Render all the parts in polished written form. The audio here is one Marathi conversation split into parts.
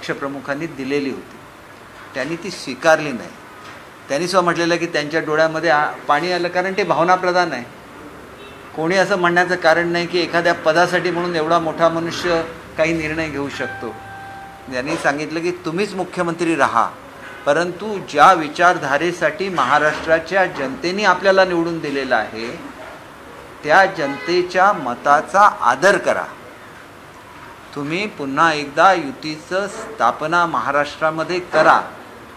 पक्षप्रमुखांनी दिलेली होती, त्यांनी ती स्वीकारली नाही. त्यांनी सुद्धा म्हटलेलं की त्यांच्या डोळ्यामध्ये पाणी आलं, कारण ते भावनाप्रधान आहे. कोणी असं म्हणण्याचं कारण नाही की एखाद्या पदासाठी म्हणून एवढा मोठा मनुष्य काही निर्णय घेऊ शकतो. त्यांनी सांगितलं की तुम्हीच मुख्यमंत्री राहा, परंतु ज्या विचारधारेसाठी महाराष्ट्राच्या जनतेने आपल्याला निवडून दिलेलं आहे त्या जनतेच्या मताचा आदर करा. तुम्ही पुन्हा एकदा युतीचं स्थापना महाराष्ट्रामध्ये करा.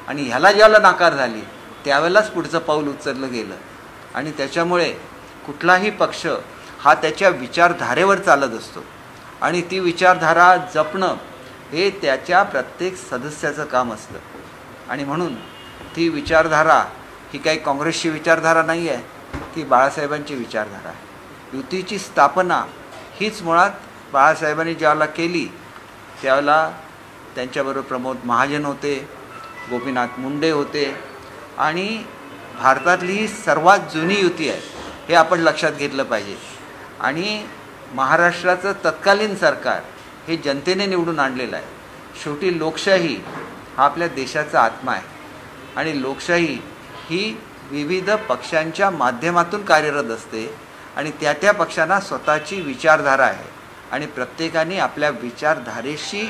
आणि ह्याला ज्याला नाकार झाली त्यावेळेलाच पुढचं पाऊल उचललं गेलं. आणि त्याच्यामुळे कुठलाही पक्ष हा त्याच्या विचारधारेवर चालत असतो आणि ती विचारधारा जपणं हे त्याच्या प्रत्येक सदस्याचं काम असतं. आणि म्हणून ती विचारधारा ही काही काँग्रेसची विचारधारा नाही आहे, ती बाळासाहेबांची विचारधारा आहे. युतीची स्थापना हीच मुळात बाळासाहेबांनी ज्यावेळेला केली त्यावेळेला त्यांच्याबरोबर प्रमोद महाजन होते, गोपीनाथ मुंडे होते. आणि भारतातली ही सर्वात जुनी युती आहे हे आपण लक्षात घेतलं पाहिजे. आणि महाराष्ट्राचं तत्कालीन सरकार हे जनतेने निवडून आणलेलं आहे. शेवटी लोकशाही हा आपल्या देशाचा आत्मा आहे आणि लोकशाही ही विविध पक्षांच्या माध्यमातून कार्यरत असते आणि त्या त्या पक्षांना स्वतःची विचारधारा आहे आणि प्रत्येकाने आपल्या विचारधारेशी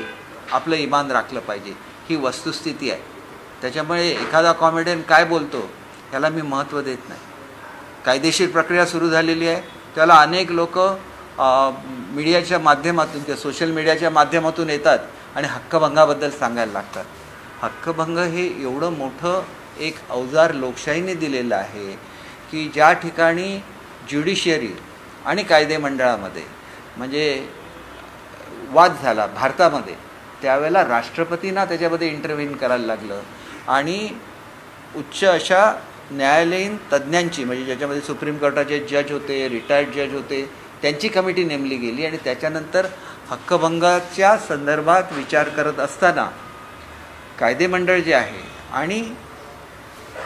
आपलं इमान राखलं पाहिजे, ही वस्तुस्थिती आहे. त्याच्यामुळे एखादा कॉमेडियन काय बोलतो ह्याला मी महत्त्व देत नाही. कायदेशीर प्रक्रिया सुरू झालेली आहे, त्याला अनेक लोक मीडियाच्या माध्यमातून किंवा सोशल मीडियाच्या माध्यमातून येतात आणि हक्कभंगाबद्दल सांगायला लागतात. हक्कभंग हे एवढं मोठं एक अवजार लोकशाहीने दिलेलं आहे की ज्या ठिकाणी ज्युडिशियरी आणि कायदे मंडळामध्ये म्हणजे वाद झाला भारतामध्ये त्यावेळेला राष्ट्रपतींना त्याच्यामध्ये इंटरव्हीन करायला लागलं आणि उच्च अशा न्यायालयीन तज्ज्ञांची म्हणजे ज्याच्यामध्ये सुप्रीम कोर्टाचे जज होते, रिटायर्ड जज होते, त्यांची कमिटी नेमली गेली. आणि त्याच्यानंतर हक्कभंगाच्या संदर्भात विचार करत असताना कायदे मंडळ जे आहे आणि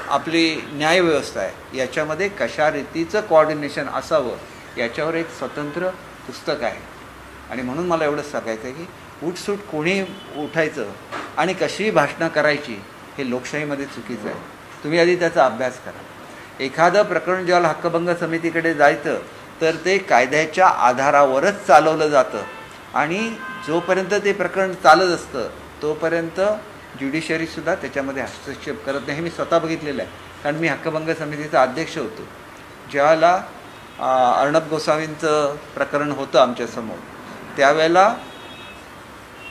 आपली न्यायव्यवस्था आहे याच्यामध्ये कशा रीतीचं कोऑर्डिनेशन असावं याच्यावर एक स्वतंत्र पुस्तक आहे. आणि म्हणून मला एवढंच सांगायचं आहे की उठसूट कोणी उठायचं आणि कशी भाषणं करायची हे लोकशाहीमध्ये चुकीचं आहे. तुम्ही आधी त्याचा अभ्यास करा. एखादं प्रकरण जेव्हा हक्कभंग समितीकडे जायचं तर ते कायद्याच्या आधारावरच चालवलं जातं आणि जोपर्यंत ते प्रकरण चालत असतं तोपर्यंत ज्युडिशरीसुद्धा त्याच्यामध्ये हस्तक्षेप करत नाही. हे मी स्वतः बघितलेलं आहे, कारण मी हक्कभंग समितीचा अध्यक्ष होतो. ज्यावेळेला अर्णब गोसावींचं प्रकरण होतं आमच्यासमोर त्यावेळेला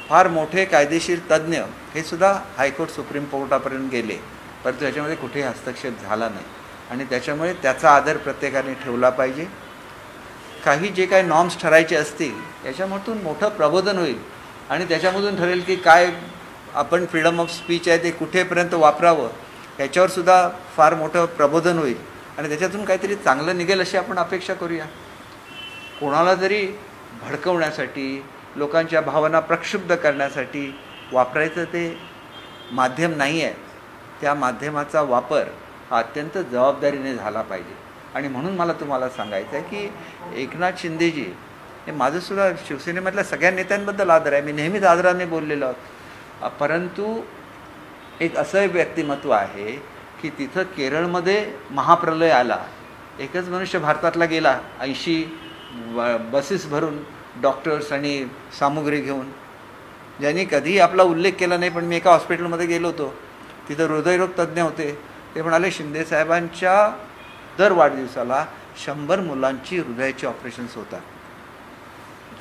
फार मोठे कायदेशीर तज्ज्ञ हे सुद्धा हायकोर्ट सुप्रीम कोर्टापर्यंत गेले, परंतु त्याच्यामध्ये कुठेही हस्तक्षेप झाला नाही. आणि त्याच्यामुळे त्याचा आदर प्रत्येकाने ठेवला पाहिजे. काही जे काही नॉर्म्स ठरायचे असतील याच्यामधून मोठं प्रबोधन होईल आणि त्याच्यामधून ठरेल की काय आपण फ्रीडम ऑफ स्पीच आहे ते कुठेपर्यंत वापरावं याच्यावरसुद्धा फार मोठं प्रबोधन होईल आणि त्याच्यातून काहीतरी चांगलं निघेल अशी आपण अपेक्षा करूया. कोणाला जरी भडकवण्यासाठी लोकांच्या भावना प्रक्षुब्ध करण्यासाठी वापरायचं ते माध्यम नाही आहे. त्या माध्यमाचा वापर हा अत्यंत जबाबदारीने झाला पाहिजे. आणि म्हणून मला तुम्हाला सांगायचं आहे की एकनाथ शिंदेजी हे माझंसुद्धा शिवसेनेमधल्या सगळ्या नेत्यांबद्दल आदर आहे, मी नेहमीच आदराने बोललेलो आहोत. परंतु एक असं व्यक्तिमत्व आहे की तिथं केरळमध्ये महाप्रलय आला, एकच मनुष्य भारतातला गेला 80 बसेस भरून डॉक्टर्स आणि सामुग्री घेऊन, ज्यांनी कधीही आपला उल्लेख केला नाही. पण मी एका हॉस्पिटलमध्ये गेलो होतो, तिथं हृदयरोग तज्ज्ञ होते. ते म्हणाले शिंदेसाहेबांच्या दर वाढदिवसाला 100 मुलांची हृदयाची ऑपरेशन्स होतात.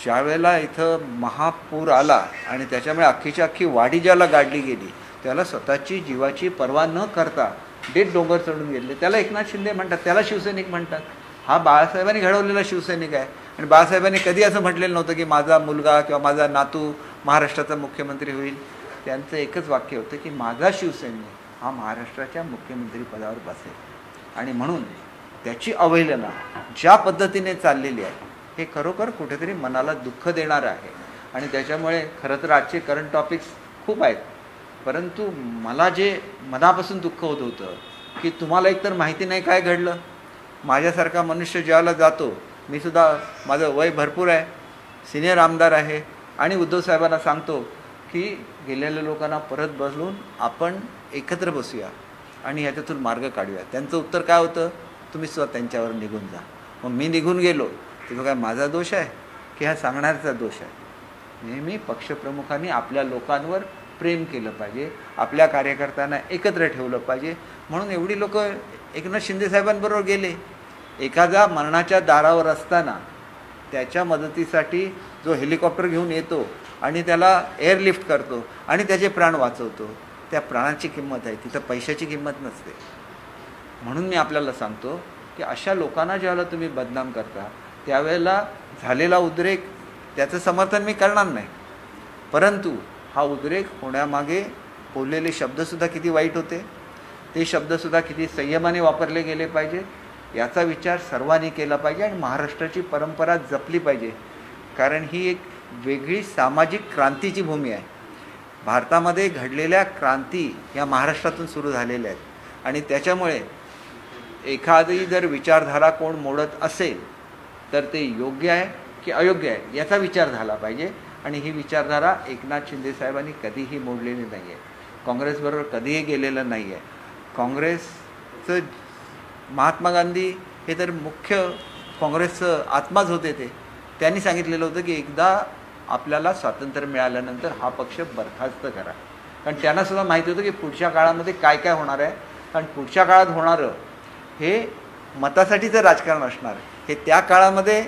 ज्या वेळेला इथं महापूर आला आणि त्याच्यामुळे अख्खीच्या अख्खी वाडी ज्याला गाडली गेली त्याला स्वतःची जीवाची पर्वा न करता डेट डोंगर चढून गेले, त्याला एकनाथ शिंदे म्हणतात, त्याला शिवसैनिक म्हणतात. हा बाळासाहेबांनी घडवलेला शिवसैनिक आहे. आणि बाळासाहेबांनी कधी असं म्हटलेलं नव्हतं की माझा मुलगा किंवा माझा नातू महाराष्ट्राचा मुख्यमंत्री होईल. त्यांचं एकच वाक्य होतं की माझा शिवसैनिक हा महाराष्ट्राच्या मुख्यमंत्री पदावर बसेल. आणि म्हणून त्याची अवहेलना ज्या पद्धतीने चाललेली आहे हे खरोखर कुठेतरी मनाला दुःख देणारं आहे. आणि त्याच्यामुळे खरं तर आजचे करंट टॉपिक्स खूप आहेत, परंतु मला जे मनापासून दुःख होत होतं की तुम्हाला एकतर माहिती नाही काय घडलं. माझ्यासारखा मनुष्य ज्याला जातो, मी सुद्धा माझं वय भरपूर आहे, सिनियर आमदार आहे आणि उद्धव साहेबांना सांगतो की गेलेल्या लोकांना परत बसवून आपण एकत्र बसूया आणि ह्याच्यातून मार्ग काढूया. त्यांचं उत्तर काय होतं, तुम्ही स्वतः त्यांच्यावर निघून जा. मग मी निघून गेलो तर तो काय माझा दोष आहे की हा सांगणाऱ्याचा दोष आहे? नेहमी पक्षप्रमुखांनी आपल्या लोकांवर प्रेम केलं पाहिजे, आपल्या कार्यकर्त्यांना एकत्र ठेवलं पाहिजे. म्हणून एवढी लोक एकनाथ शिंदे साहेबांबरोबर गेले. एखादा मरणाच्या दारावर असताना त्याच्या मदतीसाठी जो हेलिकॉप्टर घेऊन येतो आणि त्याला एअरलिफ्ट करतो आणि त्याचे प्राण वाचवतो, त्या प्राणाची किंमत आहे, तिथं पैशाची किंमत नसते. म्हणून मी आपल्याला सांगतो की अशा लोकांना ज्यावेळेला तुम्ही बदनाम करता त्यावेळेला झालेला उद्रेक त्याचं समर्थन मी करणार नाही, परंतु हा उद्रेक होण्यामागे बोललेले शब्दसुद्धा किती वाईट होते, ते शब्दसुद्धा किती संयमाने वापरले गेले पाहिजे याचा विचार सर्वांनी केला पाहिजे आणि महाराष्ट्राची परंपरा जपली पाहिजे. कारण ही एक वेगळी सामाजिक क्रांतीची भूमी आहे. भारतामध्ये घडलेल्या क्रांती या महाराष्ट्रातून सुरू झालेल्या आहेत आणि त्याच्यामुळे एखादी जर विचारधारा कोण मोडत असेल तर ते योग्य आहे की अयोग्य आहे याचा विचार झाला पाहिजे. आणि ही विचारधारा एकनाथ शिंदे साहेबांनी कधीही मोडलेली नाही आहे, काँग्रेसबरोबर कधीही गेलेलं नाही आहे. काँग्रेसचं महात्मा गांधी हे तर मुख्य काँग्रेसचं आत्माच होते. त्यांनी सांगितलेलं होतं की एकदा आपल्याला स्वातंत्र्य मिळाल्यानंतर हा पक्ष बरखास्त करा. कारण त्यांनासुद्धा माहिती होतं की पुढच्या काळामध्ये काय काय होणार आहे. कारण पुढच्या काळात होणारं हे मतासाठीचं राजकारण असणार हे त्या काळामध्ये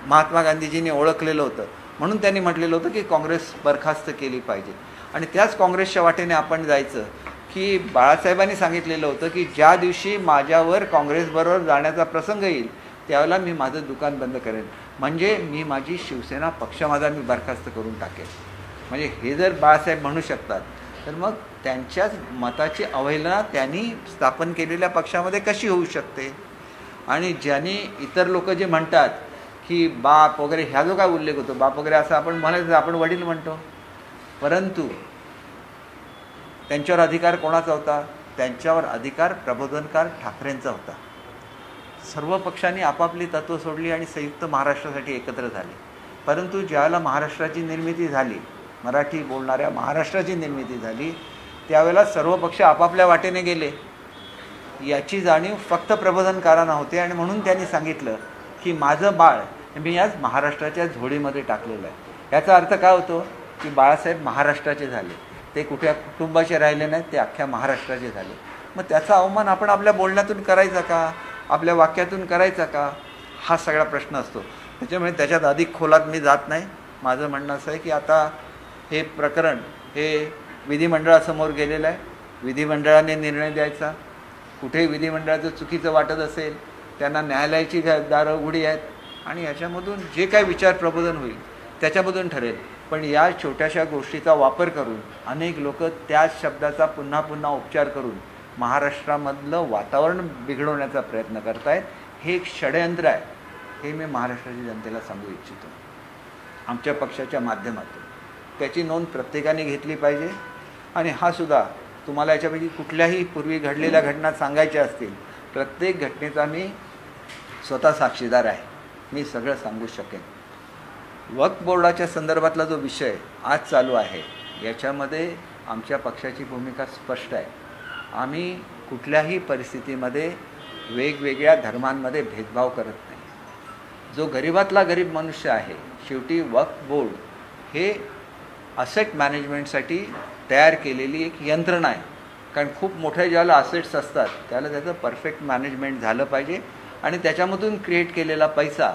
महात्मा गांधीजींनी ओळखलेलं होतं. म्हणून त्यांनी म्हटलेलं होतं की काँग्रेस बरखास्त केली पाहिजे. आणि त्याच काँग्रेसच्या वाटेने आपण जायचं की बाळासाहेबांनी सांगितलेलं होतं की ज्या दिवशी माझ्यावर काँग्रेसबरोबर जाण्याचा प्रसंग येईल त्यावेळेला मी माझं दुकान बंद करेन, म्हणजे मी माझी शिवसेना पक्ष माझा मी बरखास्त करून टाकेन. म्हणजे हे जर बाळासाहेब म्हणू शकतात तर मग त्यांच्याच मताची अवहेलना त्यांनी स्थापन केलेल्या पक्षामध्ये कशी होऊ शकते? आणि ज्यांनी इतर लोक जे म्हणतात की बाप वगैरे ह्या जो काय उल्लेख होतो, बाप वगैरे असं आपण म्हणायचं, आपण वडील म्हणतो, परंतु त्यांच्यावर अधिकार कोणाचा होता? त्यांच्यावर अधिकार प्रबोधनकार ठाकरेंचा होता. सर्व पक्षांनी आपापली तत्त्व सोडली आणि संयुक्त महाराष्ट्रासाठी एकत्र झाले. परंतु ज्यावेळेला महाराष्ट्राची निर्मिती झाली, मराठी बोलणाऱ्या महाराष्ट्राची निर्मिती झाली, त्यावेळेला सर्व पक्ष आपापल्या वाटेने गेले. याची जाणीव फक्त प्रबोधनकारांना होते आणि म्हणून त्यांनी सांगितलं की माझं बाळ मी आज महाराष्ट्राच्या झोळीमध्ये टाकलेलं आहे. याचा अर्थ काय होतो की बाळासाहेब महाराष्ट्राचे झाले, ते कुठल्या कुटुंबाचे राहिले नाहीत, ते अख्ख्या महाराष्ट्राचे झाले. मग त्याचा अवमान आपण आपल्या बोलण्यातून करायचा का, आपल्या वाक्यातून करायचा का, हा सगळा प्रश्न असतो. त्याच्यामुळे त्याच्यात अधिक खोलात मी जात नाही. माझं म्हणणं असं आहे की आता हे प्रकरण हे विधिमंडळासमोर गेलेलं आहे. विधिमंडळाने निर्णय द्यायचा. कुठेही विधिमंडळाचं चुकीचं वाटत असेल त्यांना न्यायालयाची दारं उघडी आहेत आणि याच्यामधून जे काही विचार प्रबोधन होईल त्याच्यामधून ठरेल. पण या छोट्याशा गोष्टीचा वापर करून अनेक लोक त्याच शब्दाचा पुन्हा पुन्हा उपचार करून महाराष्ट्रामधलं वातावरण बिघडवण्याचा प्रयत्न करत आहेत. हे एक षडयंत्र आहे, हे मी महाराष्ट्राच्या जनतेला सांगू इच्छितो. आमच्या पक्षाच्या माध्यमातून त्याची नोंद प्रत्येकाने घेतली पाहिजे. आणि हा सुद्धा तुम्हाला याच्यापैकी कुठल्याही पूर्वी घडलेल्या घटना सांगायच्या असतील, प्रत्येक घटनेचा मी स्वतः साक्षीदार आहे, मी सगळं सांगू शकेन. वक्फ बोर्डाच्या संदर्भातला जो विषय आज चालू आहे याच्यामध्ये आमच्या पक्षाची भूमिका स्पष्ट आहे. आम्ही कुठल्याही परिस्थितीमध्ये वेगवेगळ्या धर्मांमध्ये भेदभाव करत नाही. जो गरिबातला गरीब मनुष्य आहे, शेवटी वक्फ बोर्ड हे असेट मॅनेजमेंटसाठी तयार केलेली एक यंत्रणा आहे. कारण खूप मोठ्या ज्याला असेट्स असतात त्याला त्याचं परफेक्ट मॅनेजमेंट झालं पाहिजे आणि त्याच्यामधून क्रिएट केलेला पैसा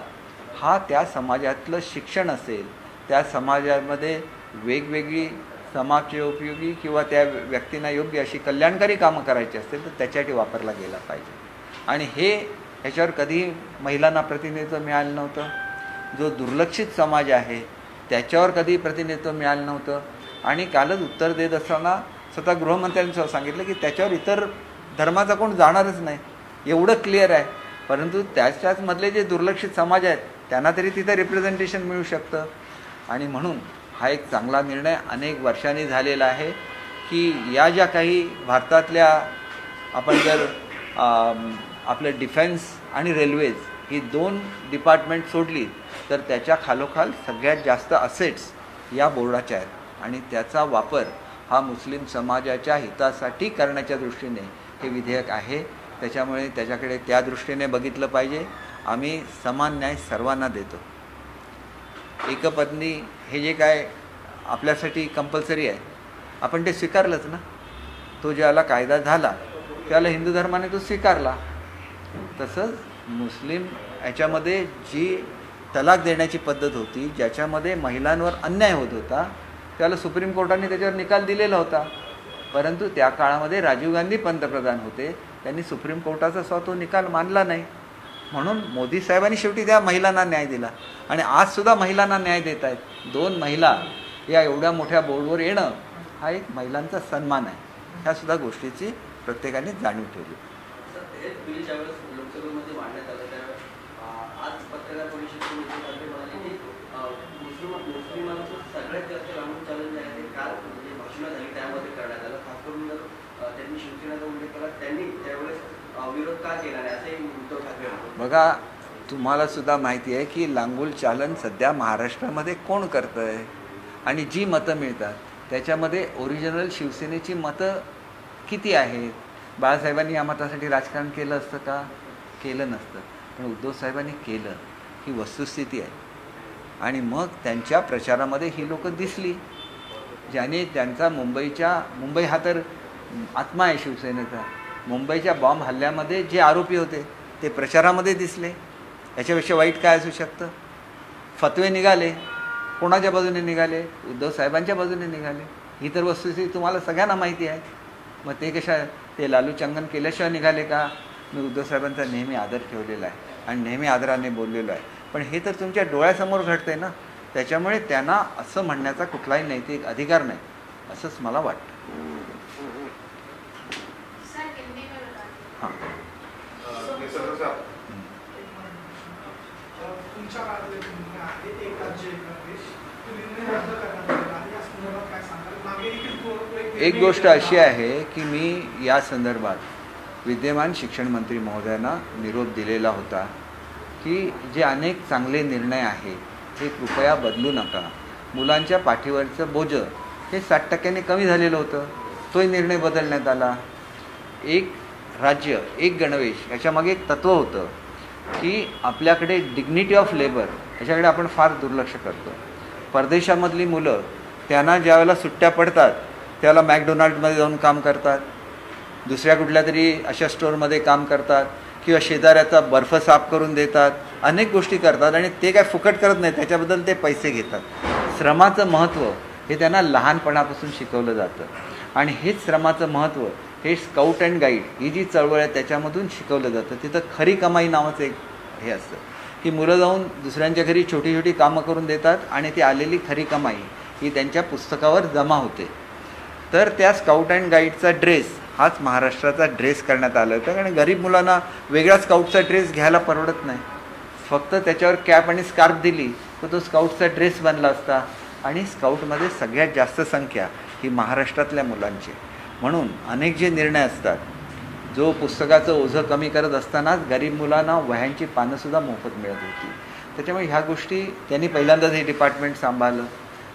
हा त्या समाजातलं शिक्षण असेल, त्या समाजामध्ये वेगवेगळी समाजोपयोगी किंवा त्या व्यक्तींना योग्य अशी कल्याणकारी कामं करायची असतील तर त्याच्यासाठी वापरला गेला पाहिजे. आणि ह्याच्यावर कधी महिलांना प्रतिनिधित्व मिळालं नव्हतं. जो दुर्लक्षित समाज आहे त्याच्यावर कधी प्रतिनिधित्व मिळालं नव्हतं. आणि कालच उत्तर देत असताना स्वतः गृहमंत्र्यांनी सांगितलं की त्याच्यावर इतर धर्माचा कोण जाणारच नाही, एवढं क्लिअर आहे. परंतु त्याच्याच मधले जे दुर्लक्षित समाज आहेत त्यांना तरी तिथं रिप्रेझेंटेशन मिळू शकतं. आणि म्हणून हा एक चांगला निर्णय अनेक वर्षांनी झालेला आहे की या ज्या काही भारतातल्या आपण जर आपलं डिफेन्स आणि रेल्वेज ही 2 डिपार्टमेंट सोडली तर त्याच्या खालोखाल सगळ्यात जास्त असेट्स या बोर्डाच्या आहेत. आणि त्याचा वापर हा मुस्लिम समाजाच्या हितासाठी करण्याच्या दृष्टीने हे विधेयक आहे. त्याच्यामुळे त्याच्याकडे त्या दृष्टीने बघितलं पाहिजे. आम्ही समान न्याय सर्वांना देतो. एकपत्नी हे जे काय आपल्यासाठी कंपल्सरी आहे आपण ते स्वीकारलंच ना. तो ज्याला कायदा झाला त्याला हिंदू धर्माने तो स्वीकारला. तसंच मुस्लिम याच्यामध्ये जी तलाक देण्याची पद्धत होती, ज्याच्यामध्ये महिलांवर अन्याय होत होता, त्याला सुप्रीम कोर्टाने त्याच्यावर निकाल दिलेला होता. परंतु त्या काळामध्ये राजीव गांधी पंतप्रधान होते, त्यांनी सुप्रीम कोर्टाचा तो निकाल मानला नाही. म्हणून मोदी साहेबांनी शेवटी त्या महिलांना न्याय दिला आणि आजसुद्धा महिलांना न्याय देत आहेत. 2 महिला या एवढ्या मोठ्या बोर्डवर येणं हा एक महिलांचा सन्मान आहे. ह्या सुद्धा गोष्टीची प्रत्येकाने जाणीव ठेवली. लोकसभेमध्ये मांडण्यात आलं त्यावेळेस आज पत्रकार परिषदेत म्हणाले की मुस्लिमांचं सगळ्यात जास्त लांबून चॅलेंज आहे ते काल म्हणजे भाषणं झाली त्यामध्ये करण्यात आलं. खास करून जर त्यांनी शिवसेनेचा उल्लेख केला, त्यांनी त्यावेळेस विरोध का केला नाही असंही उद्धव ठाकरे म्हणतात. बघा, तुम्हाला सुद्धा माहिती आहे की लांगुल चालन सध्या महाराष्ट्रामध्ये कोण करतं आहे आणि जी मतं मिळतात त्याच्यामध्ये ओरिजिनल शिवसेनेची मतं किती आहेत. बाळासाहेबांनी या मतासाठी राजकारण केलं असतं का? केलं नसतं. पण उद्धव साहेबांनी केलं, ही वस्तुस्थिती आहे. आणि मग त्यांच्या प्रचारामध्ये ही लोकं दिसली, ज्याने त्यांचा मुंबई हा तर आत्मा आहे शिवसेनेचा. मुंबईच्या बॉम्ब हल्ल्यामध्ये जे आरोपी होते ते प्रचारामध्ये दिसले. याच्यापेक्षा वाईट काय असू शकतं? फतवे निघाले, कोणाच्या बाजूने निघाले? उद्धव साहेबांच्या बाजूने निघाले. ही तर वस्तुस्थिती तुम्हाला सगळ्यांना माहिती आहे. मग ते लालू चंगन केल्याशिवाय निघाले का? मी उद्धव साहेबांचा नेहमी आदर ठेवलेला आहे आणि नेहमी आदराने बोललेलो आहे. पण हे तर तुमच्या डोळ्यासमोर घडतंय ना. त्याच्यामुळे त्यांना असं म्हणण्याचा कुठलाही नैतिक अधिकार नाही असंच मला वाटतं. हां, एक गोष्ट अशी आहे की मी या संदर्भात विद्यमान शिक्षण मंत्री महोदयांना निरोप दिलेला होता की जे अनेक चांगले निर्णय आहेत हे कृपया बदलू नका. मुलांच्या पाठीवरचं बोज हे 60% कमी झालेलं होतं, तोही निर्णय बदलण्यात आला. एक राज्य एक गणवेश याच्यामागे एक तत्त्व होतं की आपल्याकडे डिग्निटी ऑफ लेबर याच्याकडे आपण फार दुर्लक्ष करतो. परदेशामधली मुलं त्यांना ज्यावेळेला सुट्ट्या पडतात त्याला मॅकडोनाल्डमध्ये जाऊन काम करतात, दुसऱ्या कुठल्या तरी अशा स्टोअरमध्ये काम करतात किंवा शेजाऱ्याचा बर्फ साफ करून देतात, अनेक गोष्टी करतात आणि ते काय फुकट करत नाही, त्याच्याबद्दल ते पैसे घेतात. श्रमाचं महत्त्व हे त्यांना लहानपणापासून शिकवलं जातं आणि हेच श्रमाचं महत्त्व हे स्काउट अँड गाईड ही जी चळवळ आहे त्याच्यामधून शिकवलं जातं. तिथं खरी कमाई नावाचं एक हे असतं की मुलं जाऊन दुसऱ्यांच्या घरी छोटी छोटी कामं करून देतात आणि ती आलेली खरी कमाई ही त्यांच्या पुस्तकावर जमा होते. तर त्या स्काउट अँड गाईडचा ड्रेस हाच महाराष्ट्राचा ड्रेस करण्यात आला होता. कारण गरीब मुलांना वेगळा स्काउटचा ड्रेस घ्यायला परवडत नाही. फक्त त्याच्यावर कॅप आणि स्कार्फ दिली तर तो स्काउटचा ड्रेस बनला असता. आणि स्काउटमध्ये सगळ्यात जास्त संख्या ही महाराष्ट्रातल्या मुलांची. म्हणून अनेक जे निर्णय असतात, जो पुस्तकाचं ओझं कमी करत असतानाच गरीब मुलांना वह्यांची पानंसुद्धा मोफत मिळत होती. त्याच्यामुळे ह्या गोष्टी त्यांनी पहिल्यांदाच हे डिपार्टमेंट सांभाळलं.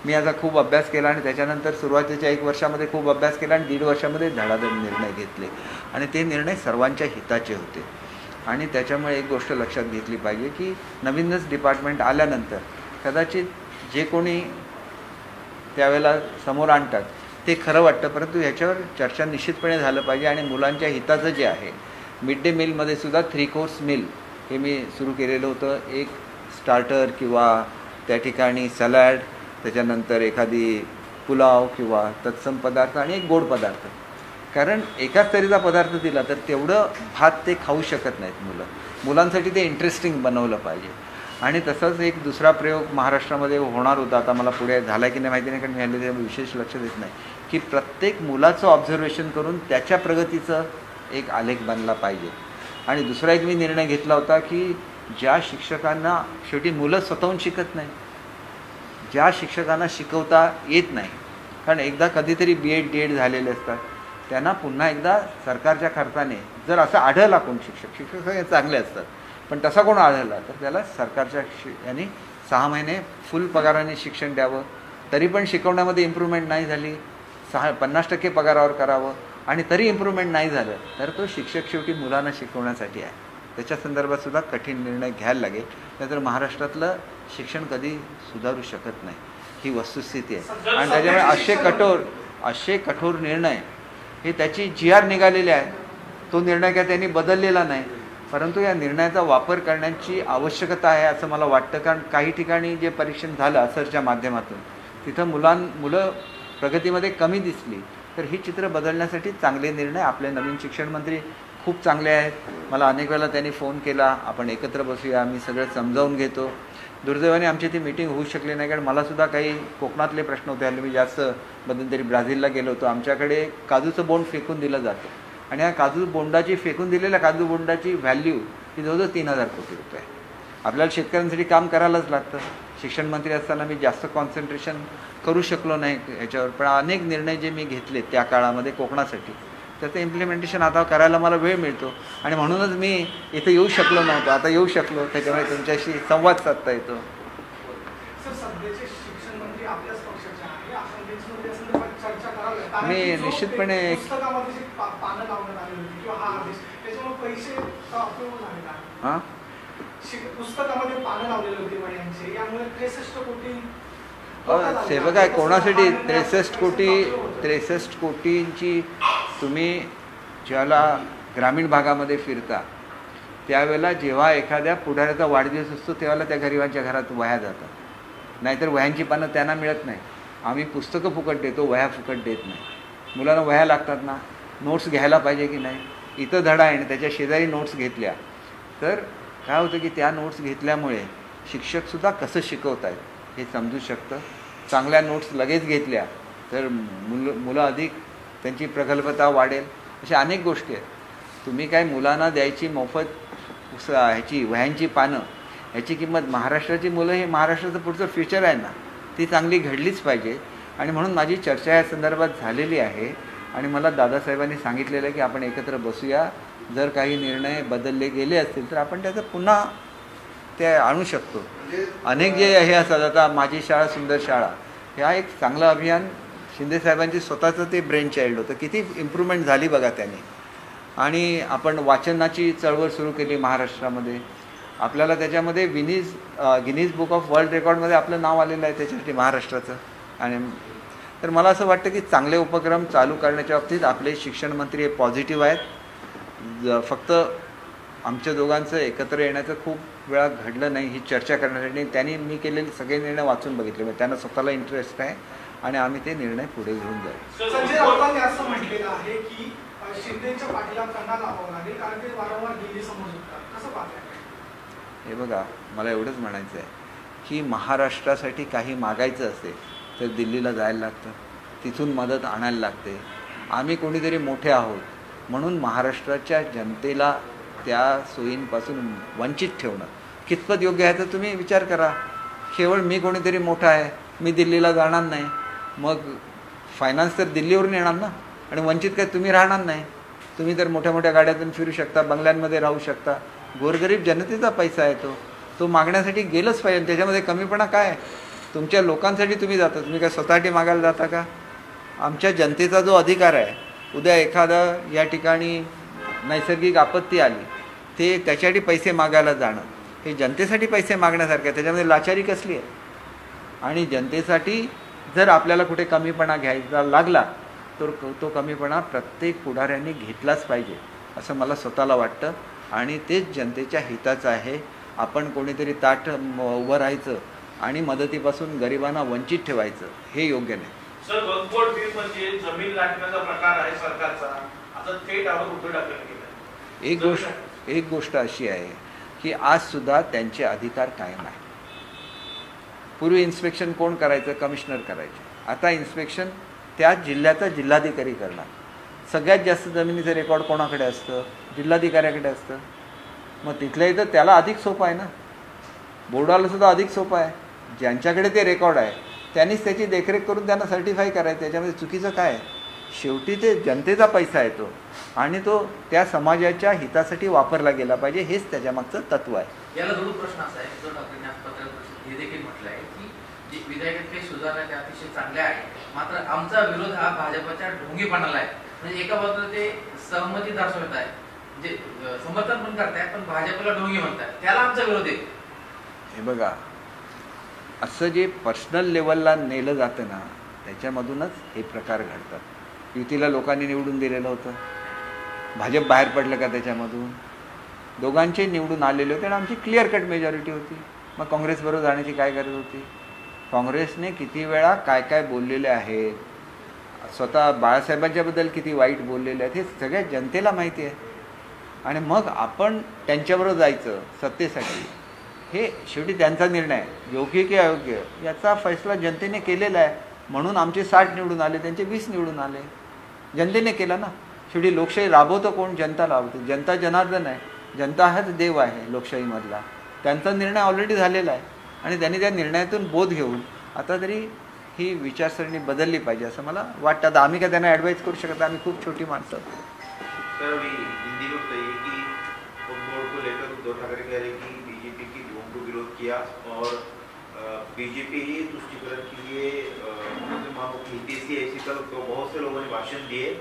मी याचा खूप अभ्यास केला आणि त्याच्यानंतर सुरुवातीच्या 1 वर्षामध्ये खूप अभ्यास केला आणि 1.5 वर्षामध्ये धडाधड निर्णय घेतले आणि ते निर्णय सर्वांच्या हिताचे होते. आणि त्याच्यामुळे एक गोष्ट लक्षात घेतली पाहिजे की नवीनच डिपार्टमेंट आल्यानंतर कदाचित जे कोणी त्यावेळेला समोर आणतात ते खरं वाटतं, परंतु ह्याच्यावर चर्चा निश्चितपणे झालं पाहिजे. आणि मुलांच्या हिताचं जे आहे, मिड डे मीलमध्ये सुद्धा 3 कोर्स मील हे मी सुरू केलेलं होतं. एक स्टार्टर किंवा त्या ठिकाणी सॅलड, त्याच्यानंतर एखादी पुलाव किंवा तत्सम पदार्थ आणि एक गोड पदार्थ. कारण एकाच तऱ्हेचा पदार्थ दिला तर तेवढं भात ते खाऊ शकत नाहीत मुलांसाठी ते इंटरेस्टिंग बनवलं पाहिजे. आणि तसंच एक दुसरा प्रयोग महाराष्ट्रामध्ये होणार होता, आता मला पुढे झाला की नाही माहिती नाही, कारण मी हल्ली त्यामुळे विशेष लक्ष देत नाही, की प्रत्येक मुलाचं ऑब्झर्वेशन करून त्याच्या प्रगतीचं एक आलेख बनला पाहिजे. आणि दुसरा एक मी निर्णय घेतला होता की ज्या शिक्षकांना शेवटी मुलं स्वतःहून शिकत नाही, ज्या शिक्षकांना शिकवता येत नाही, कारण एकदा कधीतरी BEd DEd झालेले असतात, त्यांना पुन्हा एकदा सरकारच्या खर्चाने जर असं आढळला कोण शिक्षक हे चांगले असतात, पण तसा कोण आढळला तर त्याला सरकारच्या यांनी 6 महिने फुल पगाराने शिक्षण द्यावं तरी पण शिकवण्यामध्ये इम्प्रूव्हमेंट नाही झाली, 50% पगारावर करावं आणि तरी इम्प्रूव्हमेंट नाही झालं, तर तो शिक्षक शेवटी मुलांना शिकवण्यासाठी आहे. त्याच्या संदर्भात सुद्धा कठीण निर्णय घ्यायला लागेल, नाहीतर महाराष्ट्रातलं शिक्षण कधी सुधारू शकत नाही, ही वस्तुस्थिती आहे. आणि त्याच्यामुळे असे कठोर निर्णय हे त्याची GR निघालेले आहे, तो निर्णय काय त्यांनी बदललेला नाही, परंतु या निर्णयाचा वापर करण्याची आवश्यकता आहे असं मला वाटतं. कारण काही ठिकाणी जे परीक्षण झालं असरच्या माध्यमातून, तिथं मुलं प्रगतीमध्ये कमी दिसली, तर ही चित्र बदलण्यासाठी चांगले निर्णय आपले नवीन शिक्षण मंत्री खूप चांगले आहेत. मला अनेक वेळेला त्यांनी फोन केला, आपण एकत्र बसूया, मी सगळं समजावून घेतो. दुर्दैवाने आमची ती मीटिंग होऊ शकली नाही, कारण मलासुद्धा काही कोकणातले प्रश्न होते. हल्ली मी जास्त मध्यंतरी ब्राझीलला गेलो होतो. आमच्याकडे काजूचं बोंड फेकून दिलं जातं आणि या काजू बोंडाची फेकून दिलेल्या काजू बोंडाची व्हॅल्यू ही जवळजवळ 3,000 कोटी रुपये. आपल्याला शेतकऱ्यांसाठी काम करायलाच लागतं. शिक्षण मंत्री असताना मी जास्त कॉन्सन्ट्रेशन करू शकलो नाही ह्याच्यावर, पण अनेक निर्णय जे मी घेतले त्या काळामध्ये कोकणासाठी, त्याचं इम्प्लिमेंटेशन आता करायला मला वेळ मिळतो आणि म्हणूनच मी इथं येऊ शकलो नव्हतो, आता येऊ शकलो, त्याच्यामुळे तुमच्याशी संवाद साधता येतो. मी निश्चितपणे हां पुस्तकामध्ये पानं लावलेली होती वह्यांची, यामुळे 63 कोटी सेवक आहे. कोणासाठी 63 कोटींची तुम्ही ज्याला ग्रामीण भागामध्ये फिरता त्यावेळेला जेव्हा एखाद्या पुढाऱ्याचा वाढदिवस असतो त्यावेळेला त्या गरिबांच्या घरात वह्या जातात, नाहीतर वह्यांची पानं त्यांना मिळत नाही. आम्ही पुस्तकं फुकट देतो, वह्या फुकट देत नाही. मुलांना वह्या लागतात ना, नोट्स घ्यायला पाहिजे की नाही. इथं धडा आहे आणि त्याच्या शेजारी नोट्स घेतल्या तर काय होतं की त्या नोट्स घेतल्यामुळे शिक्षकसुद्धा कसं शिकवत आहेत हे समजू शकतं. चांगल्या नोट्स लगेच घेतल्या तर मुलं अधिक त्यांची प्रगल्भता वाढेल. अशा अनेक गोष्टी आहेत. तुम्ही काय मुलांना द्यायची मोफत ह्याची वह्यांची पानं, ह्याची किंमत महाराष्ट्राची मुलं हे महाराष्ट्राचं पुढचं फ्युचर आहे ना, ती चांगली घडलीच पाहिजे. आणि म्हणून माझी चर्चा या संदर्भात झालेली आहे आणि मला दादासाहेबांनी सांगितलेलं आहे की आपण एकत्र बसूया, जर काही निर्णय बदलले गेले असतील तर आपण त्याचं पुन्हा ते आणू शकतो. अनेक जे हे असतात, आता माझी शाळा सुंदर शाळा, ह्या एक चांगलं अभियान शिंदेसाहेबांची स्वतःचं ते ब्रेन चाइल्ड होतं. किती इम्प्रूव्हमेंट झाली बघा त्याने. आणि आपण वाचनाची चळवळ सुरू केली महाराष्ट्रामध्ये. आपल्याला त्याच्यामध्ये गिनीज बुक ऑफ वर्ल्ड रेकॉर्डमध्ये आपलं नाव आलेलं आहे त्याच्यासाठी महाराष्ट्राचं. आणि तर मला असं वाटतं की चांगले उपक्रम चालू करण्याच्या बाबतीत आपले शिक्षण मंत्री हे पॉझिटिव्ह आहेत. फक्त आमच्या दोघांचं एकत्र येण्याचं खूप वेळा घडलं नाही ही चर्चा करण्यासाठी. त्यांनी मी केलेले सगळे निर्णय वाचून बघितले, म्हणजे त्यांना स्वतःला इंटरेस्ट आहे आणि आम्ही ते निर्णय पुढे घेऊन जाऊ. संजय राऊतांनी असं म्हटलेलं आहे की शिंदेच्या पाठीला कंडा लावावा लागेल कारण ते वारंवार दिल्लीसमोर झुकतात, कसं पाहताय? हे बघा, मला एवढंच म्हणायचं आहे की महाराष्ट्रासाठी काही मागायचं असेल तर दिल्लीला जायला लागतं, तिथून मदत आणायला लागते. आम्ही कोणीतरी मोठे आहोत म्हणून महाराष्ट्राच्या जनतेला त्या सोयींपासून वंचित ठेवणं कितपत योग्य आहे तर तुम्ही विचार करा. केवळ मी कोणीतरी मोठा आहे, मी दिल्लीला जाणार नाही, मग फायनान्स तर दिल्लीवरून येणार ना, आणि वंचित काय तुम्ही राहणार नाही. तुम्ही तर मोठ्या मोठ्या गाड्यातून फिरू शकता, बंगल्यांमध्ये राहू शकता. गोरगरीब जनतेचा पैसा आहे तो मागण्यासाठी गेलंच पाहिजे. त्याच्यामध्ये कमीपणा काय? तुमच्या लोकांसाठी तुम्ही जाता, तुम्ही काय स्वतःसाठी मागायला जाता का? आमच्या जनतेचा जो अधिकार आहे, उद्या एखादा या ठिकाणी नैसर्गिक आपत्ती आली ते त्याच्यासाठी पैसे मागायला जाणं हे जनतेसाठी पैसे मागण्यासारखं आहे. त्याच्यामध्ये लाचारी कसली आहे? आणि जनतेसाठी जर आपल्याला कुठे कमीपणा घ्यायचा लागला तर तो कमीपणा प्रत्येक पुढाऱ्यांनी घेतलाच पाहिजे असं मला स्वतःला वाटतं. आणि तेच जनतेच्या हिताचं आहे. आपण कोणीतरी ताठ उभं राहायचं आणि मदतीपासून गरिबांना वंचित ठेवायचं हे योग्य नाही. सर, वक्फ बिल म्हणजे जमीन लाटण्याचा प्रकार आहे सरकारचा, आता थेट आवर उभं टाकलं गेलं. एक गोष्ट अशी आहे की आज सुद्धा त्यांचे अधिकार कायम आहे. पूर्वी इन्स्पेक्शन कोण करायचं? कमिशनर करायचे. आता इन्स्पेक्शन त्या जिल्ह्याचा जिल्हाधिकारी करणार. सगळ्यात जास्त जमिनीचं रेकॉर्ड कोणाकडे असतं? जिल्हाधिकाऱ्याकडे असतं. मग तिथल्या इथं त्याला अधिक सोपं आहे ना, बोर्डाला सुद्धा अधिक सोपं आहे. ज्यांच्याकडे ते रेकॉर्ड आहे त्यांनीच त्याची देखरेख करून त्यांना सर्टिफाय करायचं. त्याच्यामध्ये चुकीचं काय आहे? शेवटी ते जनतेचा पैसा आहे तो, आणि तो त्या समाजाच्या हितासाठी वापरला गेला पाहिजे, हेच त्याच्यामागचं तत्व आहे. याला जोडून प्रश्न असा आहे, जो ठाकरेंनी आज पत्रकार परिषदेत हे देखील म्हटलं आहे की जी विधेयकात काही सुधारणा त्या अतिशय चांगल्या आहेत, मात्र आमचा विरोध हा भाजपच्या ढोंगीपणाला आहे. म्हणजे एका बाजूला ते सहमती दर्शवत आहे, म्हणजे समर्थन पण करताय, पण भाजपला ढोंगी म्हणतात, त्याला आमचा विरोध आहे. हे बघा, असं जे पर्सनल लेवलला नेलं जातं ना, त्याच्यामधूनच हे प्रकार घडतात. युतीला लोकांनी निवडून दिलेलं होतं, भाजप बाहेर पडलं का त्याच्यामधून? दोघांचे निवडून आलेले होते आणि आमची क्लिअर कट मेजॉरिटी होती. मग काँग्रेसबरोबर जाण्याची काय गरज होती? काँग्रेसने किती वेळा काय काय बोललेले आहेत, स्वतः बाळासाहेबांच्याबद्दल किती वाईट बोललेले आहेत, हे सगळ्या जनतेला माहिती आहे. आणि मग आपण त्यांच्याबरोबर जायचं सत्तेसाठी, हे शेवटी त्यांचा निर्णय आहे. योग्य की अयोग्य याचा फैसला जनतेने केलेला आहे. म्हणून आमचे 60 निवडून आले, त्यांचे 20 निवडून आले. जनतेने केलं ना. शेवटी लोकशाही राबवतो कोण? जनता राबवते. जनता जनार्दन आहे, जनता हाच देव आहे लोकशाहीमधला. त्यांचा निर्णय ऑलरेडी झालेला आहे आणि त्यांनी त्या निर्णयातून बोध घेऊन आता तरी ही विचारसरणी बदलली पाहिजे असं मला वाटतं. आता आम्ही काय त्यांना ॲडवाईज करू शकत? आम्ही खूप छोटी माणसं. सर, अभी हिंदी में बताइए कि वक्फ बोर्ड को लेकर उद्धव ठाकरे कह रहे कि बीजेपी की ढोंग को विरोध किया और बीजेपी ही तुष्टिकरण के लिए हितेशी ऐसी तब तो बहुत से लोगों ने भाषण दिए,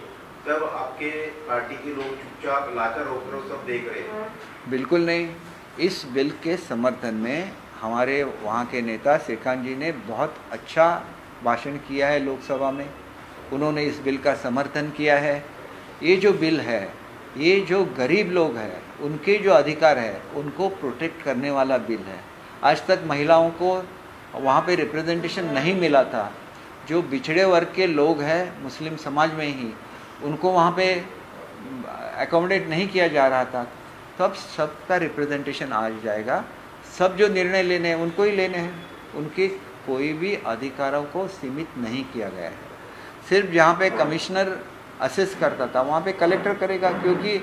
तब आपके पार्टी के लोग चुपचाप लाकर रोक रहे, सब देख रहे हैं. बिल्कुल नहीं. इस बिल के समर्थन में हमारे वहाँ के नेता शेखान जी ने बहुत अच्छा भाषण किया है लोकसभा में. उन्होंने इस बिल का समर्थन किया है. ये जो बिल है, ये जो गरीब लोग हैं उनके जो अधिकार है उनको प्रोटेक्ट करने वाला बिल है. आज तक महिलाओं को वहाँ पे रिप्रेजेंटेशन नहीं मिला था. जो बिछड़े वर्ग के लोग हैं मुस्लिम समाज में ही, उनको वहाँ पे एकोमोडेट नहीं किया जा रहा था. तो अब सबका रिप्रेजेंटेशन आ जाएगा. सब जो निर्णय लेने हैं उनको ही लेने हैं. उनके कोई भी अधिकारों को सीमित नहीं किया गया है. सिर्फ जहाँ पे कमिश्नर असेस करता था वहाँ पे कलेक्टर करेगा, क्योंकि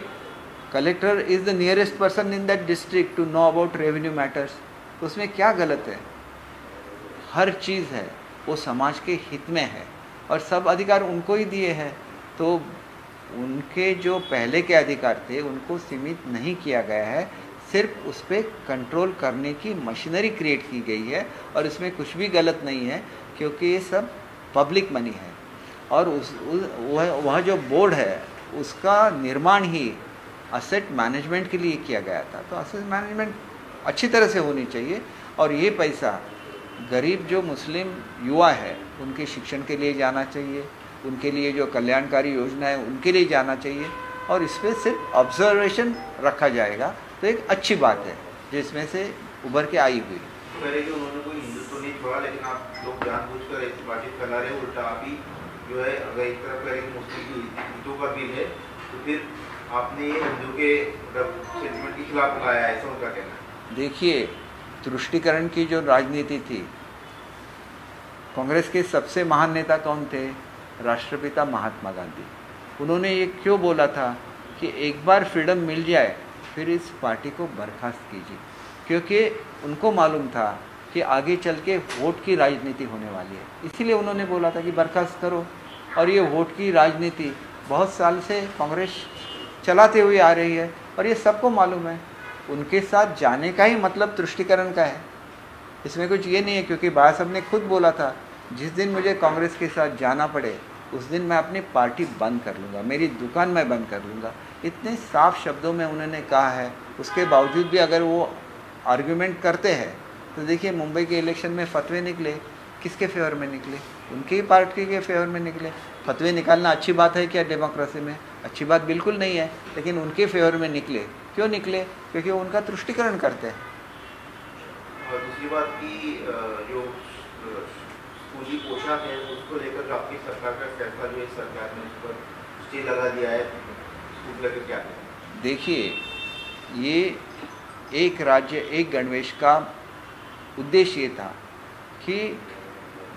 collector is the nearest person in that district to know about revenue matters. तो उसमें क्या गलत है? हर चीज़ है वो समाज के हित में है और सब अधिकार उनको ही दिए हैं. तो उनके जो पहले के अधिकार थे उनको सीमित नहीं किया गया है. सिर्फ उस पर कंट्रोल करने की मशीनरी क्रिएट की गई है और इसमें कुछ भी गलत नहीं है, क्योंकि ये सब पब्लिक मनी है. और वह जो बोर्ड है उसका निर्माण ही असेट मैनेजमेंट के लिए किया गया था. तो असेट मैनेजमेंट अच्छी तरह से होनी चाहिए और ये पैसा गरीब जो मुस्लिम युवा है उनके शिक्षण के लिए जाना चाहिए, उनके लिए जो कल्याणकारी योजना है उनके लिए जाना चाहिए. और इस पर सिर्फ ऑब्जर्वेशन रखा जाएगा तो एक अच्छी बात है जिसमें से उभर के आई हुई. पहले कि उन्होंने कोई हिंदुत्व नहीं छोड़ा, लेकिन आप लोग जानबूझकर ऐसी बातचीत फैला रहे. उल्टा आप ही जो है अगर एक तरफ कह रहे कि मुस्लिम हिंदुओं का बिल है तो फिर आपने ये हिंदू के सेंटिमेंट के खिलाफ लगाया है, ऐसा उनका कहना है. देखिए, तुष्टीकरण की जो राजनीति थी, कांग्रेस के सबसे महान नेता कौन थे? राष्ट्रपिता महात्मा गांधी. उन्होंने ये क्यों बोला था कि एक बार फ्रीडम मिल जाए फिर इस पार्टी को बर्खास्त कीजिए, क्योंकि उनको मालूम था कि आगे चल के वोट की राजनीति होने वाली है. इसीलिए उन्होंने बोला था कि बर्खास्त करो. और ये वोट की राजनीति बहुत साल से कांग्रेस चलाते हुए आ रही है और ये सबको मालूम है. उनके साथ जाने का ही मतलब तुष्टीकरण का है. इसमें कुछ ये नहीं है, क्योंकि बाबा साहब ने खुद बोला था जिस दिन मुझे कांग्रेस के साथ जाना पड़े उस दिन मैं अपनी पार्टी बंद कर लूँगा, मेरी दुकान मैं बंद कर लूँगा. इतने साफ शब्दों में उन्होंने कहा है. उसके बावजूद भी अगर वो आर्ग्यूमेंट करते हैं तो देखिए मुंबई के इलेक्शन में फतवे निकले, किसके फेवर में निकले? उनकी ही पार्टी के फेवर में निकले. फतवे निकालना अच्छी बात है क्या डेमोक्रेसी में? अच्छी बात बिल्कुल नहीं है, लेकिन उनके फेवर में निकले. क्यों निकले? क्योंकि वो उनका तुष्टीकरण करते हैं. और दूसरी बात की जो स्कूली पोशाक है उसको लेकर जो आपकी सरकार का फैसला जो है सरकार ने उस पर स्टे लगा दिया है, उसको लेकर क्या है? देखिए, ये एक राज्य एक गणवेश का उद्देश्य ये था कि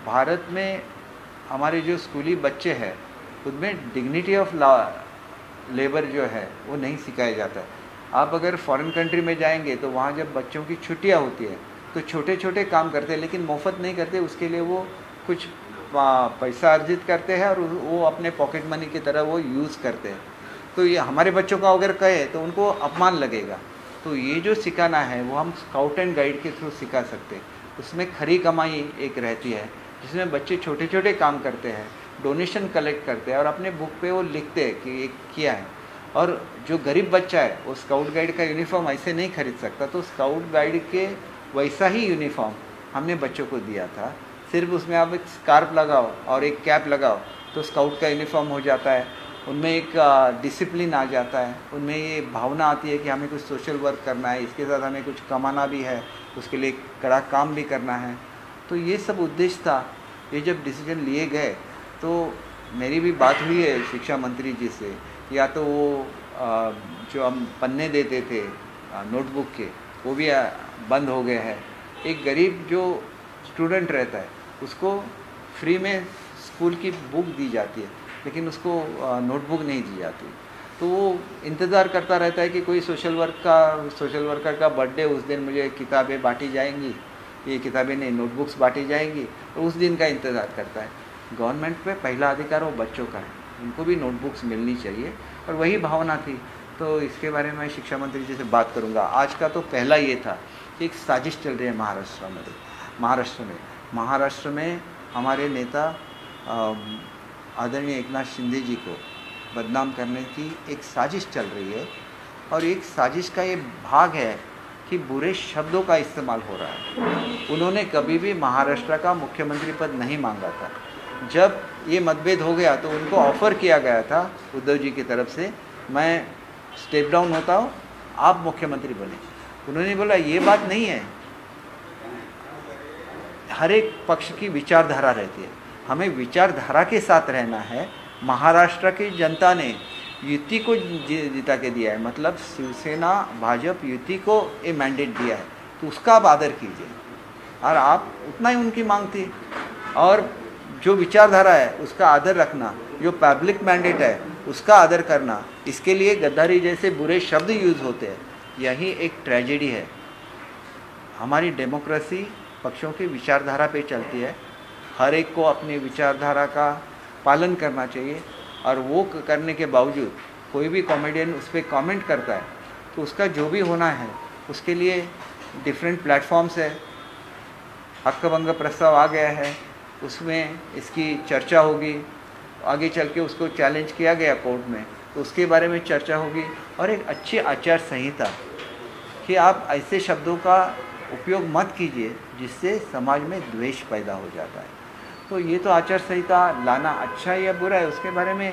भारत में हमारे जो स्कूली बच्चे हैं उनमें डिग्निटी ऑफ लेबर जो है वो नहीं सिखाया जाता है. आप अगर फॉरेन कंट्री में जाएंगे तो वहाँ जब बच्चों की छुट्टियाँ होती है तो छोटे छोटे काम करते हैं, लेकिन मुफ्त नहीं करते. उसके लिए वो कुछ पैसा अर्जित करते हैं और वो अपने पॉकेट मनी की तरह वो यूज़ करते हैं. तो ये हमारे बच्चों का अगर कहे तो उनको अपमान लगेगा. तो ये जो सिखाना है वो हम स्काउट एंड गाइड के थ्रू सिखा सकते हैं. उसमें खरी कमाई एक रहती है, जिसमें बच्चे छोटे छोटे काम करते हैं, डोनेशन कलेक्ट करते हैं और अपने बुक पे वो लिखते हैं कि ये किया है। और जो गरीब बच्चा है वो स्काउट गाइड का यूनिफॉर्म ऐसे नहीं खरीद सकता, तो स्काउट गाइड के वैसा ही यूनिफॉर्म हमने बच्चों को दिया था। सिर्फ उसमें आप एक स्कार्फ लगाओ और एक कैप लगाओ तो स्काउट का यूनिफॉर्म हो जाता है। उनमें एक डिसिप्लिन आ जाता है, उनमें ये भावना आती है कि हमें कुछ सोशल वर्क करना है, इसके साथ हमें कुछ कमाना भी है, उसके लिए कड़ा काम भी करना है। तो ये सब उद्देश्य था। ये जब डिसीजन लिए गए तो मेरी भी बात हुई है शिक्षा मंत्री जी से, या तो वो जो हम पन्ने देते थे नोटबुक के वो भी बंद हो गए हैं। एक गरीब जो स्टूडेंट रहता है उसको फ्री में स्कूल की बुक दी जाती है, लेकिन उसको नोटबुक नहीं दी जाती। तो वो इंतज़ार करता रहता है कि कोई सोशल वर्कर का बर्थडे, उस दिन मुझे किताबें बांटी जाएंगी, ये किताबें नहीं नोटबुक्स बांटी जाएंगी, तो उस दिन का इंतज़ार करता है। गवर्नमेंट पे पहला अधिकार वो बच्चों का है, उनको भी नोटबुक्स मिलनी चाहिए, और वही भावना थी। तो इसके बारे में शिक्षा मंत्री जी से बात करूँगा। आज का तो पहला ये था कि एक साजिश चल रही है महाराष्ट्र में हमारे नेता आदरणीय एकनाथ शिंदे जी को बदनाम करने की एक साजिश चल रही है, और एक साजिश का ये भाग है कि बुरे शब्दों का इस्तेमाल हो रहा है। उन्होंने कभी भी महाराष्ट्र का मुख्यमंत्री पद नहीं मांगा था। जब ये मतभेद हो गया तो उनको ऑफ़र किया गया था उद्धव जी की तरफ से, मैं स्टेप डाउन होता हूँ, आप मुख्यमंत्री बने। उन्होंने बोला ये बात नहीं है, हर एक पक्ष की विचारधारा रहती है, हमें विचारधारा के साथ रहना है। महाराष्ट्र की जनता ने युति को जिता के दिया है, मतलब शिवसेना भाजपा युति को ये मैंडेट दिया है, तो उसका आप आदर कीजिए। और आप उतना ही उनकी मांग थी, और जो विचारधारा है उसका आदर रखना, जो पब्लिक मैंडेट है उसका आदर करना, इसके लिए गद्दारी जैसे बुरे शब्द यूज़ होते हैं, यही एक ट्रेजेडी है। हमारी डेमोक्रेसी पक्षों की विचारधारा पे चलती है, हर एक को अपनी विचारधारा का पालन करना चाहिए, और वो करने के बावजूद कोई भी कॉमेडियन उस पर कॉमेंट करता है तो उसका जो भी होना है उसके लिए डिफरेंट प्लेटफॉर्म्स है। हक्कभंग प्रस्ताव आ गया है, उसमें इसकी चर्चा होगी, आगे चल के उसको चैलेंज किया गया कोर्ट में, तो उसके बारे में चर्चा होगी। और एक अच्छी आचार संहिता कि आप ऐसे शब्दों का उपयोग मत कीजिए जिससे समाज में द्वेष पैदा हो जाता है। तो ये तो आचार संहिता लाना अच्छा है या बुरा है, उसके बारे में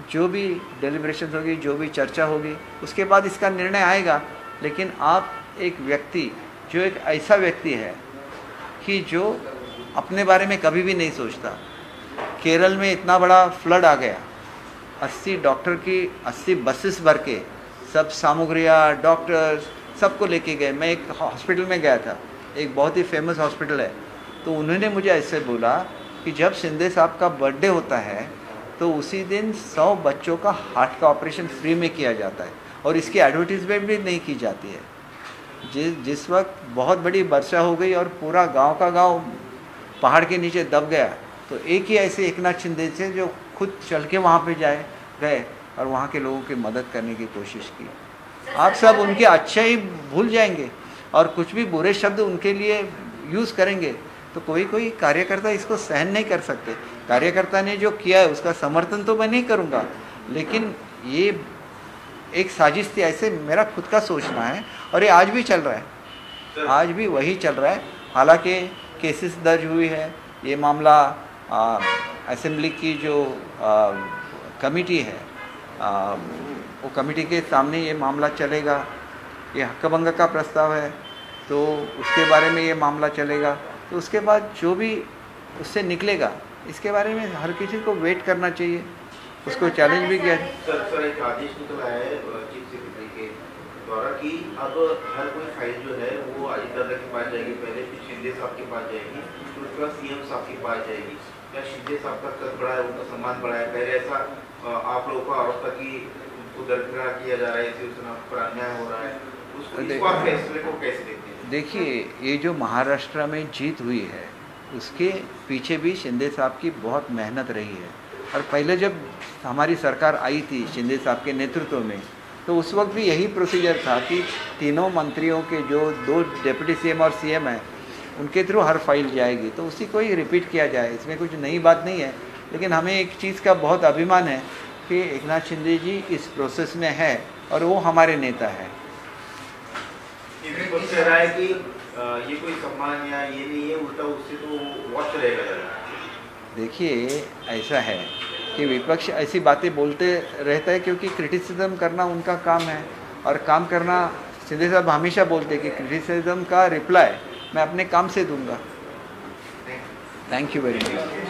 जो भी डेलिब्रेशन होगी, जो भी चर्चा होगी, उसके बाद इसका निर्णय आएगा। लेकिन आप एक व्यक्ति जो एक ऐसा व्यक्ति है कि जो अपने बारे में कभी भी नहीं सोचता। केरल में इतना बड़ा फ्लड आ गया, 80 डॉक्टर की 80 बसेस भर के सब सामग्रियाँ, डॉक्टर्स सबको लेके गए। मैं एक हॉस्पिटल में गया था, एक बहुत ही फेमस हॉस्पिटल है, तो उन्होंने मुझे ऐसे बोला कि जब शिंदे साहब का बर्थडे होता है तो उसी दिन 100 बच्चों का हार्ट का ऑपरेशन फ्री में किया जाता है, और इसकी एडवर्टीजमेंट भी नहीं की जाती है। जिस वक्त बहुत बड़ी वर्षा हो गई और पूरा गांव का गांव पहाड़ के नीचे दब गया, तो एक ही ऐसे एकनाथ शिंदे से जो खुद चल के वहाँ पे गए और वहाँ के लोगों की मदद करने की कोशिश की। आप सब उनके अच्छे ही भूल जाएंगे और कुछ भी बुरे शब्द उनके लिए यूज़ करेंगे, तो कोई कार्यकर्ता इसको सहन नहीं कर सकते। कार्यकर्ता ने जो किया है उसका समर्थन तो मैं नहीं करूँगा, लेकिन ये एक साजिश थी, ऐसे मेरा खुद का सोचना है, और ये आज भी चल रहा है, आज भी वही चल रहा है। हालांकि केसेस दर्ज हुई है, ये मामला असेंबली की जो कमेटी है वो कमेटी के सामने ये मामला चलेगा। ये हक्कभंग का प्रस्ताव है तो उसके बारे में ये मामला चलेगा, तो उसके बाद जो भी उससे निकलेगा इसके बारे में हर किसी को वेट करना चाहिए। उसको चैलेंज भी किया। सर एक आदेश निकला है चीफ सेक्रेटरी के द्वारा कि अब हर कोई फाइल जो है वो आदित्य के पास जाएगी, पहले फिर शिंदे साहब के पास जाएगी, फिर उसके बाद सीएम साहब के पास जाएगी। या शिंदे साहब का कद बढ़ा है, उनका सम्मान बढ़ा है। पहले ऐसा आप लोगों का आरोप था कि उनको दरकिनार किया जा रहा है, शिवसेना पर अन्याय हो रहा है, उसको इस बार फैसले को कैसे देखते हैं? देखिए, ये जो महाराष्ट्र में जीत हुई है उसके पीछे भी शिंदे साहब की बहुत मेहनत रही है। और पहले जब हमारी सरकार आई थी शिंदे साहब के नेतृत्व में, तो उस वक्त भी यही प्रोसीजर था कि तीनों मंत्रियों के जो 2 डिप्टी सीएम और सीएम हैं उनके थ्रू हर फाइल जाएगी, तो उसी को ही रिपीट किया जाए, इसमें कुछ नई बात नहीं है। लेकिन हमें एक चीज़ का बहुत अभिमान है कि एकनाथ शिंदे जी इस प्रोसेस में है और वो हमारे नेता है। विपक्ष कह रहा है कि ये कोई सम्मान या ये नहीं है, उल्टा उससे तो वॉच रहेगा ज़्यादा। देखिए ऐसा है कि विपक्ष ऐसी बातें बोलते रहता है क्योंकि क्रिटिसिज्म करना उनका काम है, और काम करना, शिंदे साहब हमेशा बोलते हैं कि क्रिटिसिज्म का रिप्लाई मैं अपने काम से दूंगा। Thank you very much.